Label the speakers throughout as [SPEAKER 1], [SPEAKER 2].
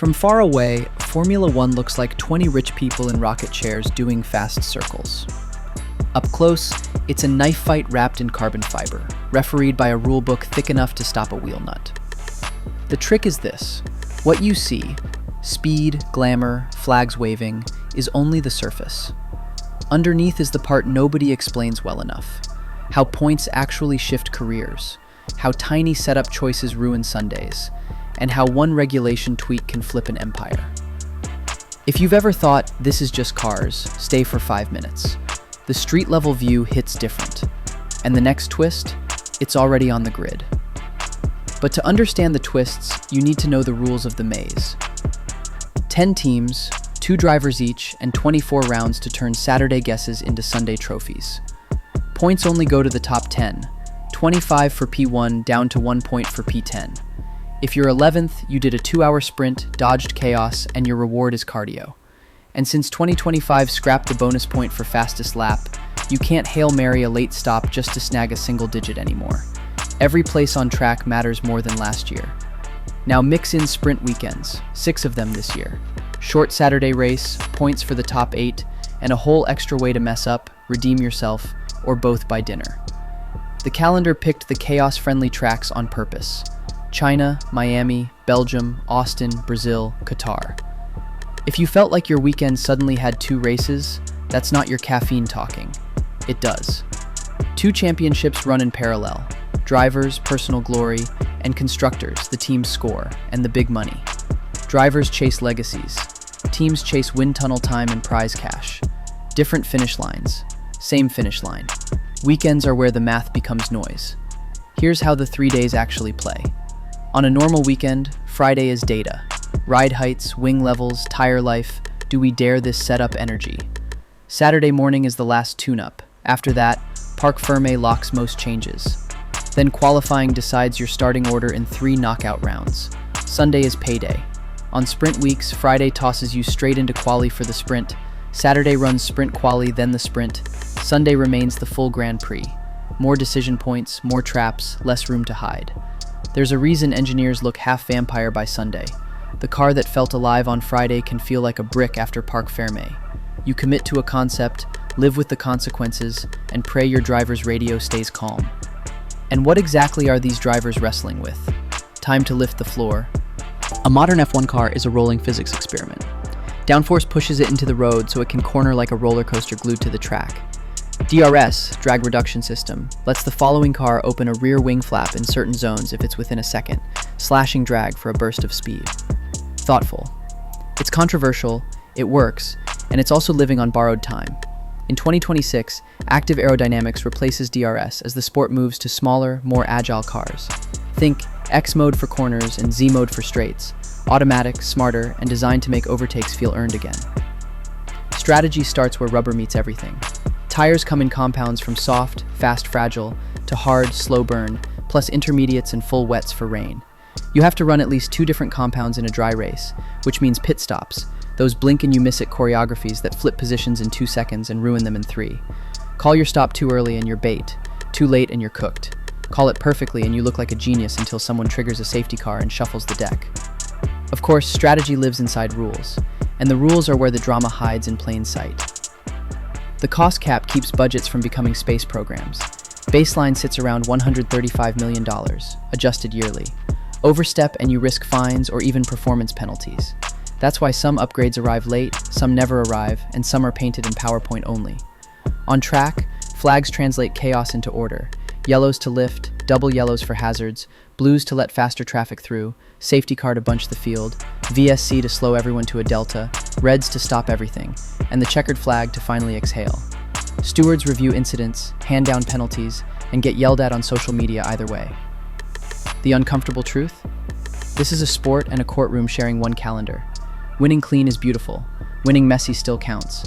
[SPEAKER 1] From far away, Formula One looks like 20 rich people in rocket chairs doing fast circles. Up close, it's a knife fight wrapped in carbon fiber, refereed by a rulebook thick enough to stop a wheel nut. The trick is this: what you see, speed, glamour, flags waving, is only the surface. Underneath is the part nobody explains well enough: how points actually shift careers, how tiny setup choices ruin Sundays, and how one regulation tweak can flip an empire. If you've ever thought, this is just cars, stay for 5 minutes. The street-level view hits different. And the next twist? It's already on the grid. But to understand the twists, you need to know the rules of the maze. 10 teams, 2 drivers each, and 24 rounds to turn Saturday guesses into Sunday trophies. Points only go to the top 10, 25 for P1 down to 1 point for P10. If you're 11th, you did a 2-hour sprint, dodged chaos, and your reward is cardio. And since 2025 scrapped the bonus point for fastest lap, you can't Hail Mary a late stop just to snag a single digit anymore. Every place on track matters more than last year. Now mix in sprint weekends, 6 of them this year. Short Saturday race, points for the top 8, and a whole extra way to mess up, redeem yourself, or both by dinner. The calendar picked the chaos-friendly tracks on purpose: China, Miami, Belgium, Austin, Brazil, Qatar. If you felt like your weekend suddenly had 2 races, that's not your caffeine talking. It does. 2 championships run in parallel: drivers, personal glory, and constructors, the team's score, and the big money. Drivers chase legacies. Teams chase wind tunnel time and prize cash. Different finish lines. Same finish line. Weekends are where the math becomes noise. Here's how the 3 days actually play. On a normal weekend, Friday is data. Ride heights, wing levels, tire life, do we dare this setup energy. Saturday morning is the last tune-up. After that, Parc Fermé locks most changes. Then qualifying decides your starting order in 3 knockout rounds. Sunday is payday. On sprint weeks, Friday tosses you straight into quali for the sprint. Saturday runs sprint quali, then the sprint. Sunday remains the full Grand Prix. More decision points, more traps, less room to hide. There's a reason engineers look half vampire by Sunday. The car that felt alive on Friday can feel like a brick after Parc Fermé. You commit to a concept, live with the consequences, and pray your driver's radio stays calm. And what exactly are these drivers wrestling with? Time to lift the floor. A modern F1 car is a rolling physics experiment. Downforce pushes it into the road so it can corner like a roller coaster glued to the track. DRS, drag reduction system, lets the following car open a rear wing flap in certain zones if it's within a second, slashing drag for a burst of speed. Thoughtful. It's controversial, it works, and it's also living on borrowed time. In 2026, active aerodynamics replaces DRS as the sport moves to smaller, more agile cars. Think X mode for corners and Z mode for straights, automatic, smarter, and designed to make overtakes feel earned again. Strategy starts where rubber meets everything. Tires come in compounds from soft, fast, fragile, to hard, slow burn, plus intermediates and full wets for rain. You have to run at least 2 different compounds in a dry race, which means pit stops, those blink and you miss it choreographies that flip positions in 2 seconds and ruin them in 3. Call your stop too early and you're bait, too late and you're cooked. Call it perfectly and you look like a genius until someone triggers a safety car and shuffles the deck. Of course, strategy lives inside rules, and the rules are where the drama hides in plain sight. The cost cap keeps budgets from becoming space programs. Baseline sits around $135 million, adjusted yearly. Overstep and you risk fines or even performance penalties. That's why some upgrades arrive late, some never arrive, and some are painted in PowerPoint only. On track, flags translate chaos into order. Yellows to lift, double yellows for hazards, blues to let faster traffic through, safety car to bunch the field, VSC to slow everyone to a delta, reds to stop everything, and the checkered flag to finally exhale. Stewards review incidents, hand down penalties, and get yelled at on social media either way. The uncomfortable truth? This is a sport and a courtroom sharing one calendar. Winning clean is beautiful. Winning messy still counts.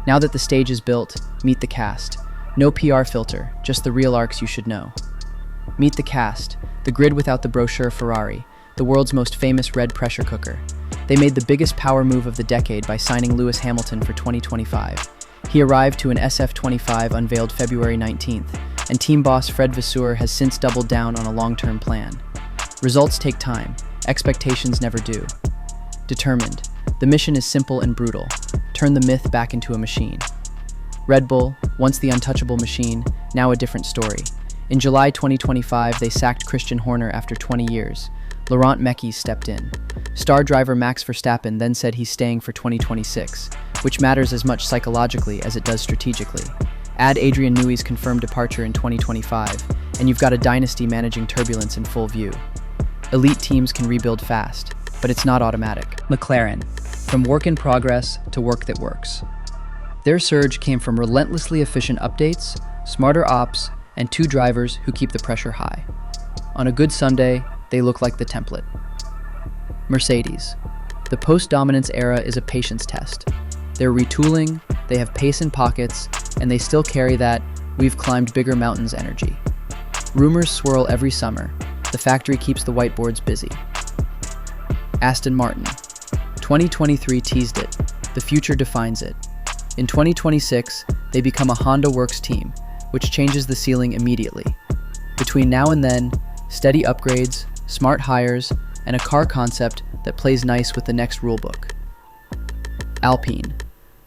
[SPEAKER 1] Now that the stage is built, meet the cast. No PR filter, just the real arcs you should know. Meet the cast, the grid without the brochure Ferrari, the world's most famous red pressure cooker. They made the biggest power move of the decade by signing Lewis Hamilton for 2025. He arrived to an SF25 unveiled February 19th, and team boss Fred Vasseur has since doubled down on a long-term plan. Results take time, expectations never do. Determined. The mission is simple and brutal. Turn the myth back into a machine. Red Bull, once the untouchable machine, now a different story. In July 2025, they sacked Christian Horner after 20 years. Laurent Mekies stepped in. Star driver Max Verstappen then said he's staying for 2026, which matters as much psychologically as it does strategically. Add Adrian Newey's confirmed departure in 2025, and you've got a dynasty managing turbulence in full view. Elite teams can rebuild fast, but it's not automatic. McLaren, from work in progress to work that works. Their surge came from relentlessly efficient updates, smarter ops, and 2 drivers who keep the pressure high. On a good Sunday, they look like the template. Mercedes. The post-dominance era is a patience test. They're retooling, they have pace in pockets, and they still carry that "we've climbed bigger mountains" energy. Rumors swirl every summer. The factory keeps the whiteboards busy. Aston Martin. 2023 teased it. The future defines it. In 2026, they become a Honda Works team, which changes the ceiling immediately. Between now and then, steady upgrades, smart hires, and a car concept that plays nice with the next rulebook. Alpine.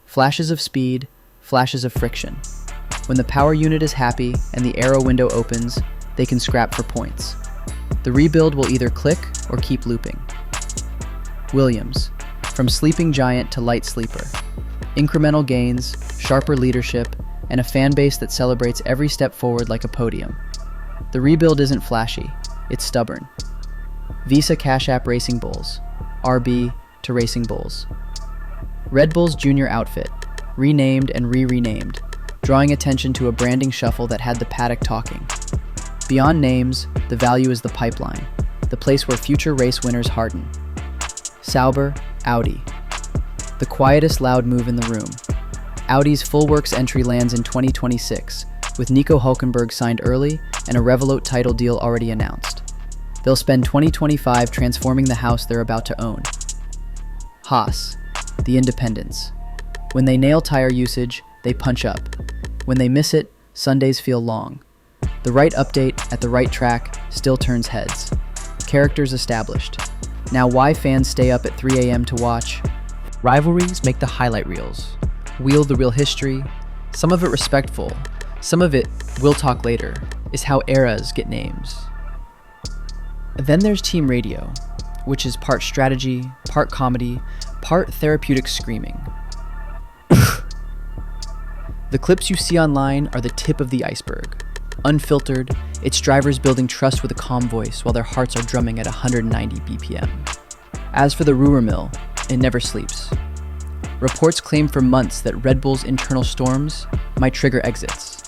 [SPEAKER 1] Flashes of speed, flashes of friction. When the power unit is happy and the aero window opens, they can scrap for points. The rebuild will either click or keep looping. Williams. From sleeping giant to light sleeper. Incremental gains, sharper leadership, and a fan base that celebrates every step forward like a podium. The rebuild isn't flashy, it's stubborn. Visa Cash App Racing Bulls. RB to Racing Bulls. Red Bull's junior outfit, renamed and re-renamed, drawing attention to a branding shuffle that had the paddock talking. Beyond names, the value is the pipeline, the place where future race winners harden. Sauber, Audi. The quietest loud move in the room. Audi's full works entry lands in 2026, with Nico Hülkenberg signed early and a Revolut title deal already announced. They'll spend 2025 transforming the house they're about to own. Haas, the independents. When they nail tire usage, they punch up. When they miss it, Sundays feel long. The right update at the right track still turns heads. Characters established. Now why fans stay up at 3 a.m. to watch? Rivalries make the highlight reels. Wheel the real history. Some of it respectful, some of it, "we'll talk later," is how eras get names. Then there's Team Radio, which is part strategy, part comedy, part therapeutic screaming. The clips you see online are the tip of the iceberg. Unfiltered, it's drivers building trust with a calm voice while their hearts are drumming at 190 BPM. As for the rumor mill, it never sleeps. Reports claim for months that Red Bull's internal storms might trigger exits.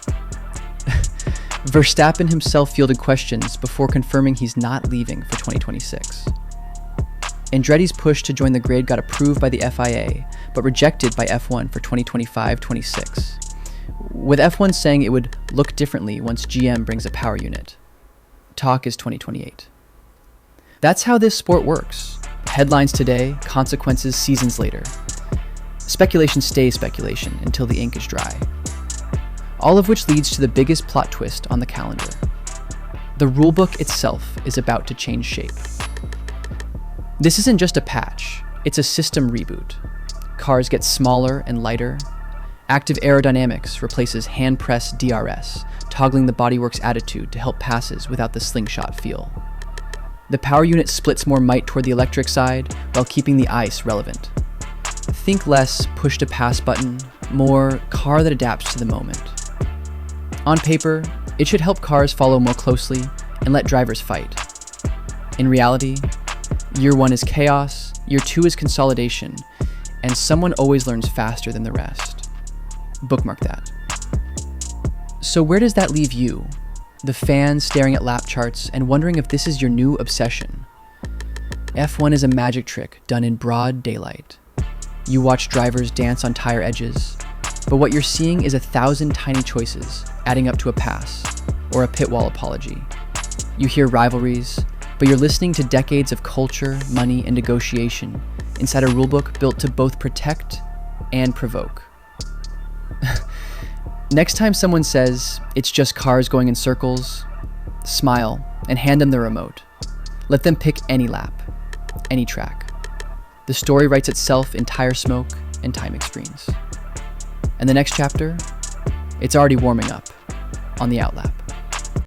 [SPEAKER 1] Verstappen himself fielded questions before confirming he's not leaving for 2026. Andretti's push to join the grid got approved by the FIA, but rejected by F1 for 2025-26, with F1 saying it would look differently once GM brings a power unit. Talk is 2028. That's how this sport works. Headlines today, consequences seasons later. Speculation stays speculation until the ink is dry. All of which leads to the biggest plot twist on the calendar. The rulebook itself is about to change shape. This isn't just a patch, it's a system reboot. Cars get smaller and lighter. Active aerodynamics replaces hand-press DRS, toggling the bodywork's attitude to help passes without the slingshot feel. The power unit splits more might toward the electric side while keeping the ICE relevant. Think less push-to-pass button, more car that adapts to the moment. On paper, it should help cars follow more closely and let drivers fight. In reality, year 1 is chaos, year 2 is consolidation, and someone always learns faster than the rest. Bookmark that. So where does that leave you, the fan staring at lap charts and wondering if this is your new obsession? F1 is a magic trick done in broad daylight. You watch drivers dance on tire edges, but what you're seeing is 1,000 tiny choices adding up to a pass or a pit wall apology. You hear rivalries, but you're listening to decades of culture, money, and negotiation inside a rulebook built to both protect and provoke. Next time someone says it's just cars going in circles, smile and hand them the remote. Let them pick any lap, any track. The story writes itself in tire smoke and timing screens. And the next chapter, it's already warming up on the outlap.